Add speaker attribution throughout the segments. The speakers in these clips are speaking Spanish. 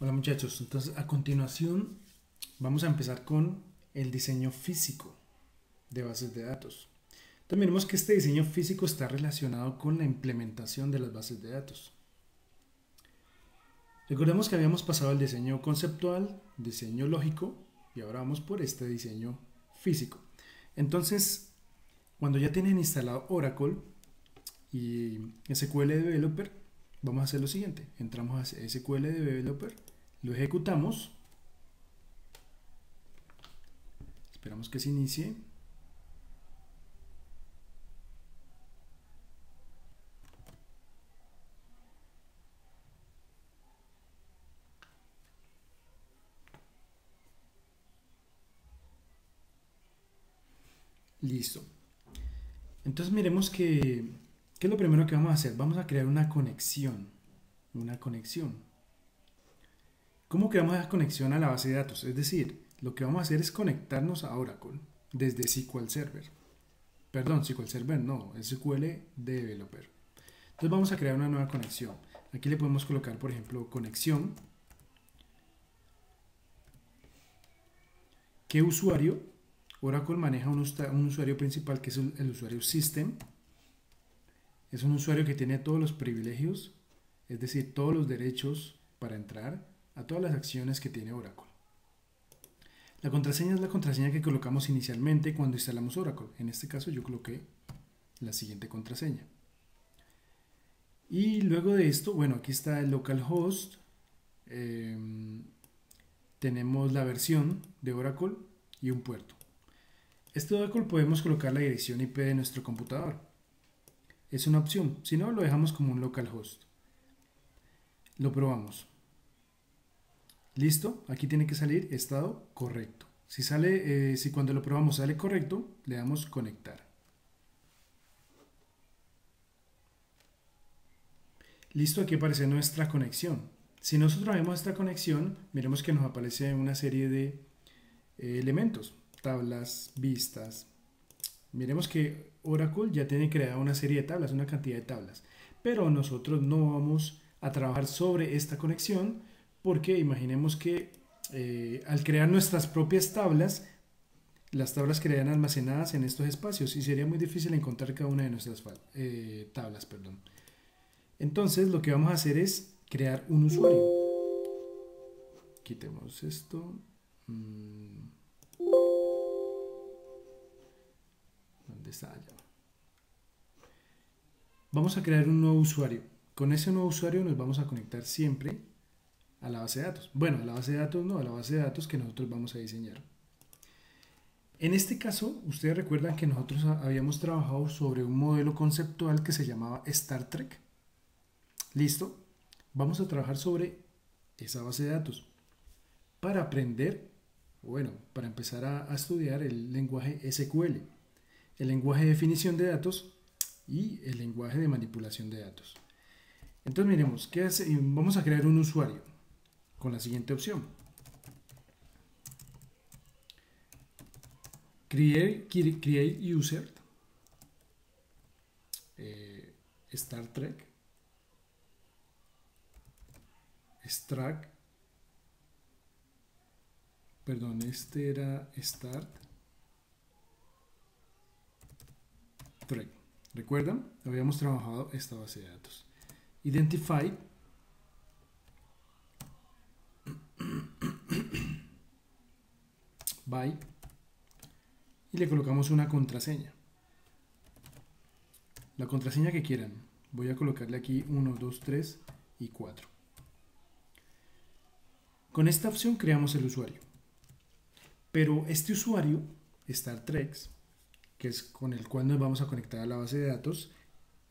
Speaker 1: Hola muchachos, entonces a continuación vamos a empezar con el diseño físico de bases de datos. Entonces miremos que este diseño físico está relacionado con la implementación de las bases de datos. Recordemos que habíamos pasado el diseño conceptual, diseño lógico y ahora vamos por este diseño físico. Entonces, cuando ya tienen instalado Oracle y SQL Developer, vamos a hacer lo siguiente. Entramos a SQL Developer, lo ejecutamos, esperamos que se inicie. Listo. Entonces miremos ¿qué es lo primero que vamos a hacer? Vamos a crear una conexión. Una conexión. ¿Cómo creamos esa conexión a la base de datos? Es decir, lo que vamos a hacer es conectarnos a Oracle desde SQL Server. Perdón, SQL Server no, SQL Developer. Entonces vamos a crear una nueva conexión. Aquí le podemos colocar, por ejemplo, conexión. ¿Qué usuario? Oracle maneja un usuario principal que es el usuario System. Es un usuario que tiene todos los privilegios, es decir, todos los derechos para entrar a todas las acciones que tiene Oracle. La contraseña es la contraseña que colocamos inicialmente cuando instalamos Oracle. En este caso yo coloqué la siguiente contraseña. Y luego de esto, bueno, aquí está el localhost. Tenemos la versión de Oracle y un puerto. Este Oracle podemos colocar la dirección IP de nuestro computador. Es una opción, si no lo dejamos como un localhost. Lo probamos. Listo, aquí tiene que salir estado correcto. Si cuando lo probamos sale correcto, le damos conectar. Listo, aquí aparece nuestra conexión. Si nosotros vemos esta conexión, miremos que nos aparece una serie de elementos, tablas, vistas. Miremos que Oracle ya tiene creada una serie de tablas, una cantidad de tablas, pero nosotros no vamos a trabajar sobre esta conexión porque imaginemos que al crear nuestras propias tablas, las tablas quedarían almacenadas en estos espacios y sería muy difícil encontrar cada una de nuestras tablas. Perdón. Entonces lo que vamos a hacer es crear un usuario. Quitemos esto. ¿Dónde está? Allá. Vamos a crear un nuevo usuario. Con ese nuevo usuario nos vamos a conectar siempre a la base de datos. Bueno, a la base de datos no, a la base de datos que nosotros vamos a diseñar. En este caso, ustedes recuerdan que nosotros habíamos trabajado sobre un modelo conceptual que se llamaba Star Trek. ¿Listo? Vamos a trabajar sobre esa base de datos para aprender, bueno, para empezar a estudiar el lenguaje SQL, el lenguaje de definición de datos y el lenguaje de manipulación de datos. Entonces miremos, ¿qué hace? Vamos a crear un usuario con la siguiente opción. Create user, Star Trek, Strack, perdón, este era Start Trek. ¿Recuerdan? Habíamos trabajado esta base de datos. Identify by y le colocamos una contraseña. La contraseña que quieran. Voy a colocarle aquí 1, 2, 3 y 4. Con esta opción creamos el usuario. Pero este usuario, Star Trek, que es con el cual nos vamos a conectar a la base de datos,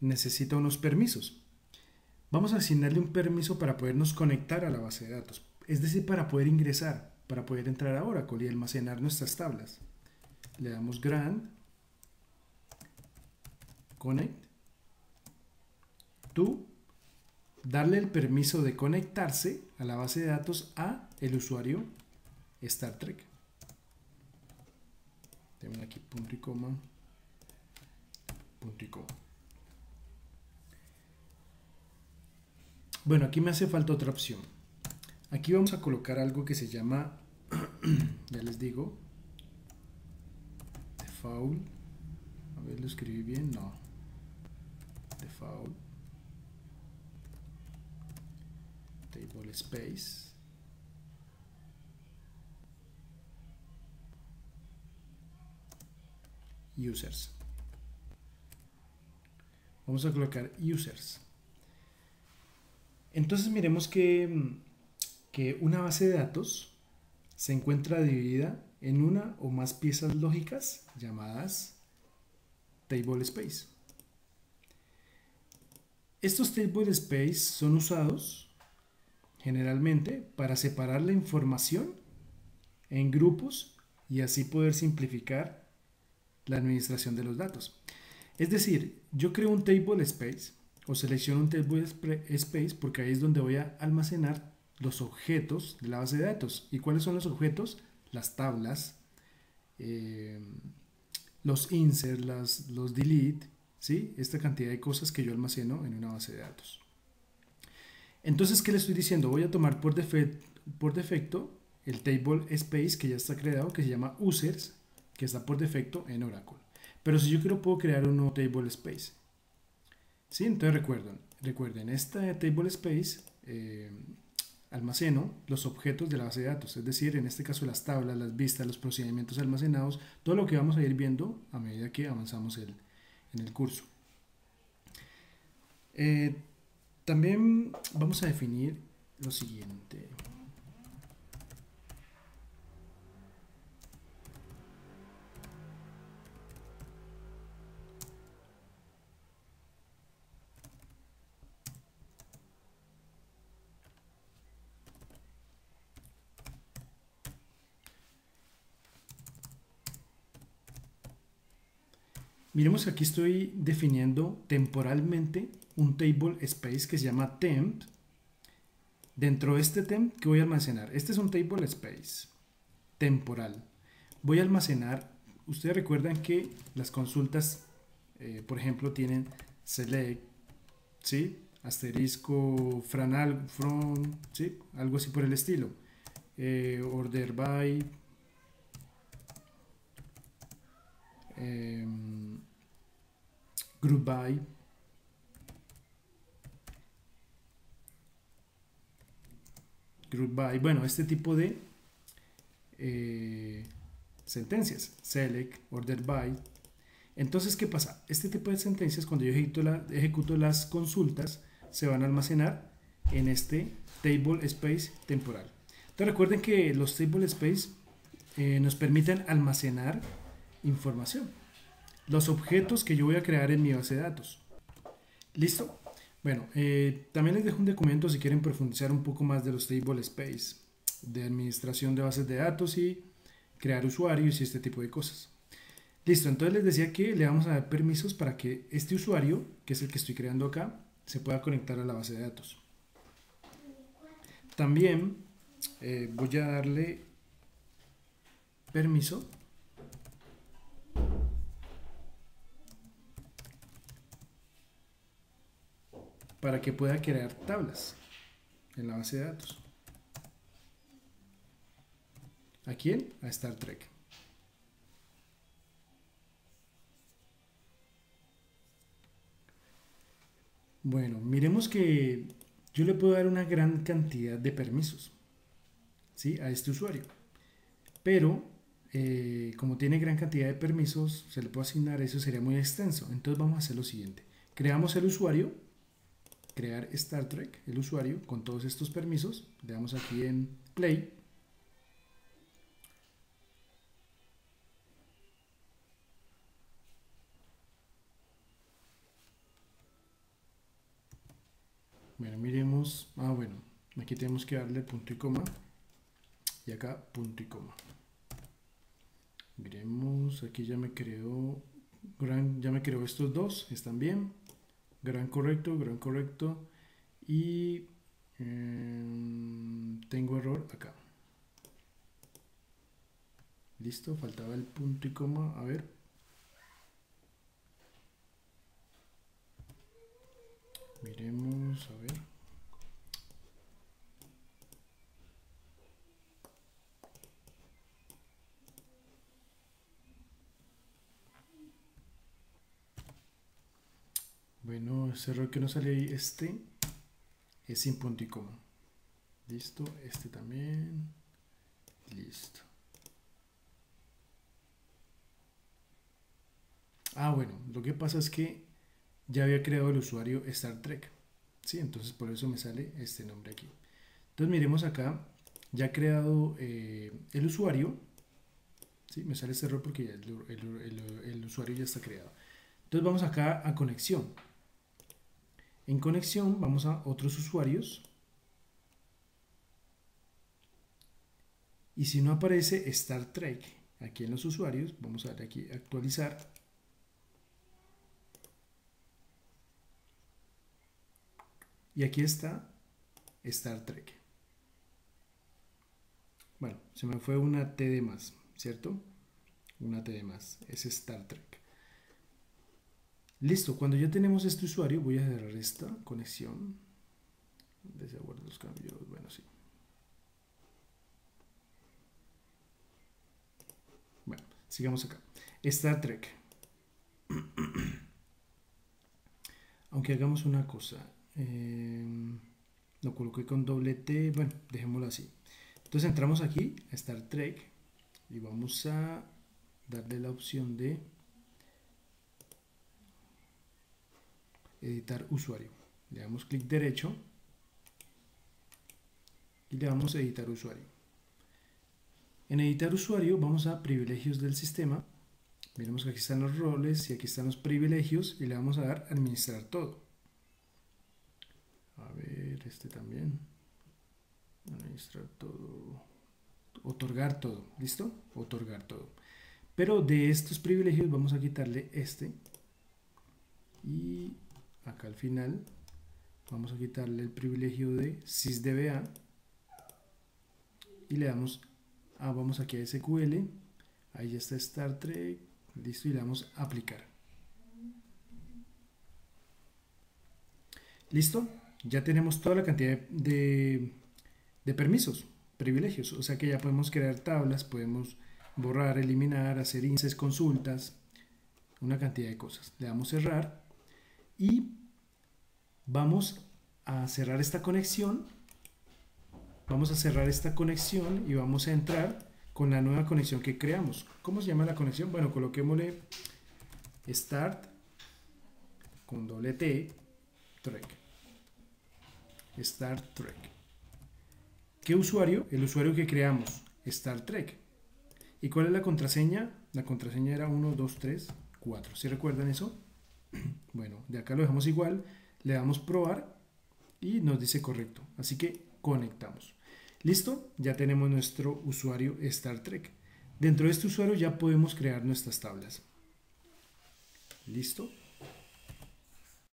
Speaker 1: necesita unos permisos. Vamos a asignarle un permiso para podernos conectar a la base de datos. Es decir, para poder ingresar, para poder entrar a Oracle y almacenar nuestras tablas. Le damos grant connect to darle el permiso de conectarse a la base de datos a el usuario Star Trek. Tenemos aquí punto y coma, punto y coma. Bueno, aquí me hace falta otra opción. Aquí vamos a colocar algo que se llama, ya les digo, default. A ver, lo escribí bien, no. Default table space. Users. Vamos a colocar users. Entonces miremos que una base de datos se encuentra dividida en una o más piezas lógicas llamadas table space. Estos table space son usados generalmente para separar la información en grupos y así poder simplificar la administración de los datos. Es decir, yo creo un table space o selecciono un table space porque ahí es donde voy a almacenar los objetos de la base de datos. ¿Y cuáles son los objetos? Las tablas, los insert, los delete, ¿sí? Esta cantidad de cosas que yo almaceno en una base de datos. Entonces, ¿qué le estoy diciendo? Voy a tomar por defecto el table space que ya está creado, que se llama users, que está por defecto en Oracle. Pero si yo quiero, puedo crear un nuevo table space. ¿Sí? Entonces recuerden, esta table space almaceno los objetos de la base de datos, es decir, en este caso las tablas, las vistas, los procedimientos almacenados, todo lo que vamos a ir viendo a medida que avanzamos en el curso. También vamos a definir lo siguiente. Miremos que aquí estoy definiendo temporalmente un table space que se llama temp. Dentro de este temp, ¿qué voy a almacenar? Este es un table space temporal. Voy a almacenar, ustedes recuerdan que las consultas, por ejemplo, tienen select, ¿sí? Asterisco, from, ¿sí? Algo así por el estilo. Order by, group by, bueno, este tipo de sentencias, select, order by. Entonces, ¿qué pasa? Este tipo de sentencias, cuando yo ejecuto las consultas, se van a almacenar en este table space temporal. Entonces, recuerden que los table space nos permiten almacenar información, los objetos que yo voy a crear en mi base de datos. ¿Listo? Bueno, también les dejo un documento si quieren profundizar un poco más de los table space, de administración de bases de datos y crear usuarios y este tipo de cosas. Listo, entonces les decía que le vamos a dar permisos para que este usuario, que es el que estoy creando acá, se pueda conectar a la base de datos. También voy a darle permiso para que pueda crear tablas en la base de datos. ¿A quién? A Star Trek. Bueno, miremos que yo le puedo dar una gran cantidad de permisos, ¿sí? A este usuario. Pero, como tiene gran cantidad de permisos, se le puede asignar, eso sería muy extenso. Entonces vamos a hacer lo siguiente. Creamos el usuario, crear Star Trek, el usuario, con todos estos permisos. Le damos aquí en Play. Bueno, miremos, bueno, aquí tenemos que darle punto y coma y acá punto y coma. Miremos, aquí ya me creó estos dos, están bien, gran correcto y tengo error acá. Listo, faltaba el punto y coma, a ver. Miremos, a ver. Bueno, ese error que no sale ahí, este es sin punto y coma. Listo, este también. Listo. Ah, bueno, lo que pasa es que ya había creado el usuario Star Trek. ¿Sí? Entonces por eso me sale este nombre aquí. Entonces miremos acá, ya he creado el usuario. ¿Sí? Me sale este error porque ya el usuario ya está creado. Entonces vamos acá a conexión. En conexión vamos a otros usuarios. Y si no aparece Star Trek aquí en los usuarios, vamos a darle aquí actualizar. Y aquí está Star Trek. Bueno, se me fue una T de más, ¿cierto? Una T de más, es Star Trek. Listo, cuando ya tenemos este usuario, voy a cerrar esta conexión. Desaguardo los cambios, bueno, sí. Bueno, sigamos acá. Star Trek. Aunque hagamos una cosa. Lo coloqué con doble T, bueno, dejémoslo así. Entonces entramos aquí a Star Trek y vamos a darle la opción de editar usuario. Le damos clic derecho y le damos a editar usuario. En editar usuario vamos a privilegios del sistema. Miremos que aquí están los roles y aquí están los privilegios y le vamos a dar administrar todo. A ver, este también. Administrar todo. Otorgar todo. ¿Listo? Otorgar todo. Pero de estos privilegios vamos a quitarle este. Y acá al final vamos a quitarle el privilegio de sysdba. Y le damos a, vamos aquí a SQL. Ahí ya está Star Trek. Listo. Y le damos a aplicar. ¿Listo? Ya tenemos toda la cantidad de permisos, privilegios. O sea que ya podemos crear tablas, podemos borrar, eliminar, hacer inses, consultas, una cantidad de cosas. Le damos cerrar y vamos a cerrar esta conexión. Vamos a cerrar esta conexión y vamos a entrar con la nueva conexión que creamos. ¿Cómo se llama la conexión? Bueno, coloquémosle Start con doble T, Trek. Star Trek. ¿Qué usuario? El usuario que creamos, Star Trek. ¿Y cuál es la contraseña? La contraseña era 1, 2, 3, 4. ¿Sí recuerdan eso? Bueno, de acá lo dejamos igual, le damos probar y nos dice correcto. Así que conectamos. ¿Listo? Ya tenemos nuestro usuario Star Trek. Dentro de este usuario ya podemos crear nuestras tablas. ¿Listo?